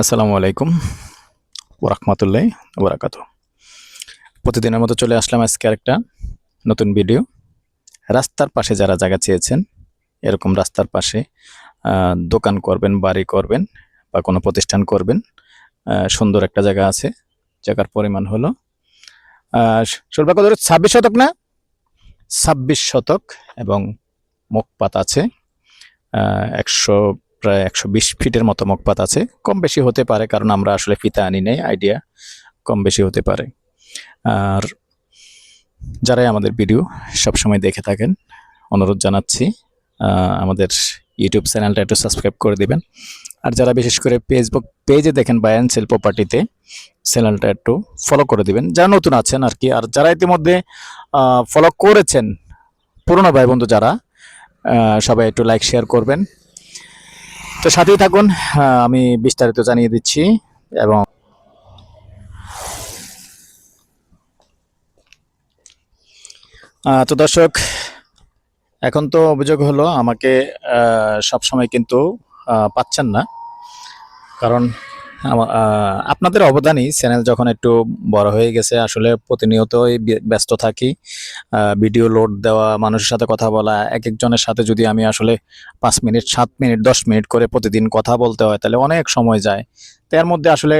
আসসালামু আলাইকুম ওরহমতুল্লাহ ওবরাকাতু। প্রতিদিনের মতো চলে আসলাম আজকে একটা নতুন ভিডিও। রাস্তার পাশে যারা জায়গা চেয়েছেন, এরকম রাস্তার পাশে দোকান করবেন, বাড়ি করবেন বা কোনো প্রতিষ্ঠান করবেন, সুন্দর একটা জায়গা আছে। জায়গার পরিমাণ হলো ষোলবা কত, 26 শতক না, 26 শতক, এবং মুখপাত আছে 100, প্রায় 120 ফিটের মতো মুখপাত আছে। কম বেশি হতে পারে, কারণ আমরা আসলে ফিতা আনি নাই, আইডিয়া কম বেশি হতে পারে। আর যারাই আমাদের ভিডিও সবসময় দেখে থাকেন, অনুরোধ জানাচ্ছি আমাদের ইউটিউব চ্যানেলটা একটু সাবস্ক্রাইব করে দিবেন। আর যারা বিশেষ করে ফেসবুক পেজে দেখেন বাই অ্যান্ড সেল প্রপার্টিতে, চ্যানেলটা একটু ফলো করে দিবেন যারা নতুন আছেন আর কি। আর যারা ইতিমধ্যে ফলো করেছেন, পুরনো ভাই বন্ধু যারা, সবাই একটু লাইক শেয়ার করবেন। তো সাথেই থাকুন, আমি বিস্তারিত জানিয়ে দিচ্ছি। এবং তো দর্শক, এখন তো অভিযোগ হলো আমাকে সব সময় কিন্তু পাচ্ছেন না, কারণ আপনাদের অবদানই চ্যানেল যখন একটু বড় হয়ে গেছে, আসলে প্রতিনিয়তই ব্যস্ত থাকি। ভিডিও লোড দেওয়া, মানুষের সাথে কথা বলা, এক একজনের সাথে যদি আমি আসলে 5 মিনিট, 7 মিনিট, 10 মিনিট করে প্রতিদিন কথা বলতে হয়, তাহলে অনেক সময় যায়। তো এর মধ্যে আসলে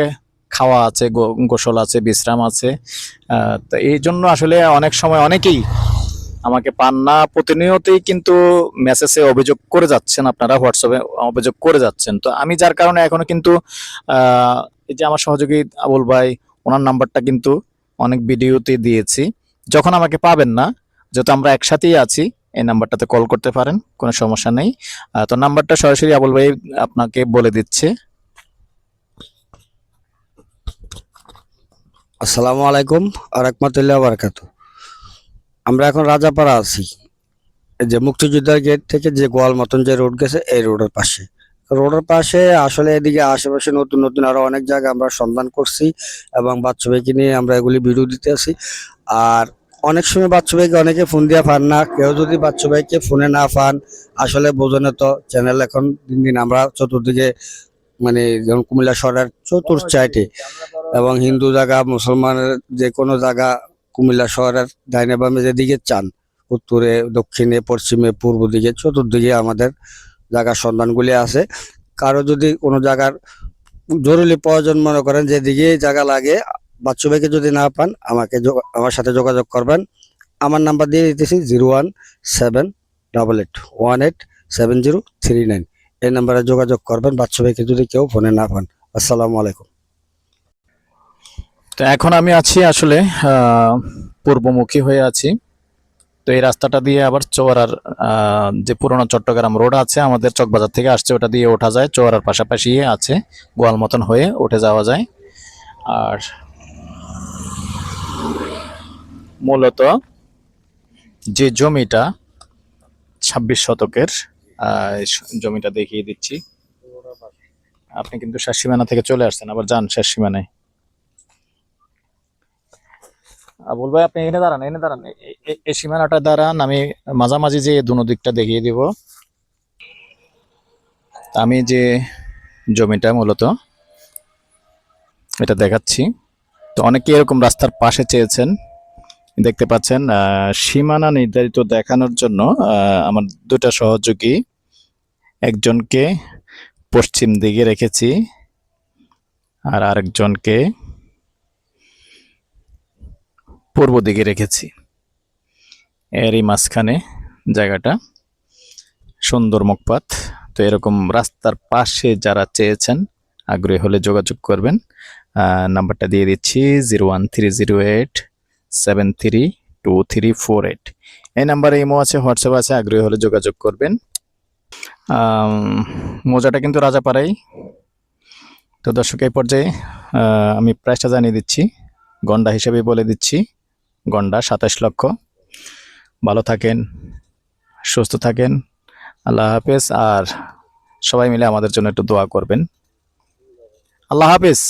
খাওয়া আছে, গোসল আছে, বিশ্রাম আছে। তো এই জন্য আসলে অনেক সময় অনেকেই আমাকে পান না। প্রতিনিয়তই কিন্তু মেসেজে অভিযোগ করে যাচ্ছেন, আপনারা হোয়াটসঅ্যাপে অভিযোগ করে যাচ্ছেন। তো আমি যার কারণে এখনো কিন্তু এই যে আমার সহযোগী আবুল ভাই, ওনার নাম্বারটা কিন্তু অনেক ভিডিওতে দিয়েছি। যখন আমাকে পাবেন না, যেহেতু আমরা একসাথেই আছি, এই নাম্বারটাতে কল করতে পারেন, কোনো সমস্যা নেই। তো নাম্বারটা সরাসরি আবুল ভাই আপনাকে বলে দিচ্ছে। আসসালামু আলাইকুম আরহামতুল্লাহ বারাকাতু। আমরা এখন রাজাপাড়া আছি, এই যে মুক্তিযোদ্ধার গেট থেকে যে গোয়াল মতন যে রোড গেছে, এই রোডের পাশে আসলে এদিকে আশেপাশে নতুন নতুন আরো অনেক জায়গা আমরা সন্ধান করছি, এবং বাচ্চা ভাইকে নিয়ে আমরা এগুলি ভিডিও দিতে আসি। আর অনেক সময় বাচ্চা ভাইকে অনেকে ফোন দিয়ে পান না। কেউ যদি বাচ্চা ভাইকে ফোনে না পান, আসলে বোঝনে তো চ্যানেল এখন দিন দিন আমরা চতুর্দিকে, মানে যেমন কুমিল্লা শহরের চতুর সাইডে এবং হিন্দু জায়গা, মুসলমানের যে কোনো জায়গা, কুমিল্লা শহরের ডাইনে বামে যেদিকে চান, উত্তরে, দক্ষিণে, পশ্চিমে, পূর্ব দিকে, চতুর্দিকে আমাদের জায়গার সন্ধানগুলি আছে। কারো যদি কোনো জায়গার জরুরি প্রয়োজন মনে করেন, যেদিকে জায়গা লাগে, বাচ্চু ভাইকে যদি না পান, আমার সাথে যোগাযোগ করবেন। আমার নাম্বার দিয়ে দিতেছি 01788187039। এই নাম্বারে যোগাযোগ করবেন বাচ্চু ভাইকে যদি কেউ ফোনে না পান। আসসালামু আলাইকুম। তো এখন আমি আছি আসলে পূর্বমুখী হয়ে আছি। তো এই রাস্তাটা দিয়ে আবার চৌয়ারার যে পুরোনো চট্টগ্রাম রোড আছে, আমাদের চকবাজার থেকে আসছে, ওটা দিয়ে ওঠা যায়। চৌয়ারার পাশাপাশি আছে, গোয়াল মতন হয়ে উঠে যাওয়া যায়। আর মূলত যে জমিটা 26 শতকের, জমিটা দেখিয়ে দিচ্ছি। আপনি কিন্তু শেষ সীমানা থেকে চলে আসছেন, আবার যান শেষ সীমানায়। বলবো আপনি এখানে দাঁড়ান, এখানে দাঁড়ান, এই সীমানাটা দাঁড়ান, আমি মাঝামাঝি যে দুনো দিকটা দেখিয়ে দিব। আমি যে জমিটা মূলত এটা দেখাচ্ছি। তো অনেকে এরকম রাস্তার পাশে চেয়েছেন, দেখতে পাচ্ছেন। সীমানা নির্ধারিত দেখানোর জন্য আমার দুটা সহযোগী, একজনকে পশ্চিম দিকে রেখেছি আর আরেকজনকে পূর্ব দিকে রেখেছি। এরই মাঝখানে জায়গাটা, সুন্দর মুখপাত। তো এরকম রাস্তার পাশে যারা চেয়েছেন, আগ্রহী হলে যোগাযোগ করবেন। নাম্বারটা দিয়ে দিচ্ছি 01308732348। এই নাম্বারে ইমো আছে, হোয়াটসঅ্যাপ আছে, আগ্রহী হলে যোগাযোগ করবেন। মোজাটা কিন্তু রাজাপাড়াই। তো দর্শক, এই পর্যায়ে আমি প্রাইসটা জানিয়ে দিচ্ছি, গন্ডা হিসেবে বলে দিচ্ছি। গন্ডা 27 লক্ষ। ভালো থাকেন, সুস্থ থাকেন, আল্লাহ হাফেজ। আর সবাই মিলে আমাদের জন্য একটু দোয়া করবেন। আল্লাহ হাফেজ।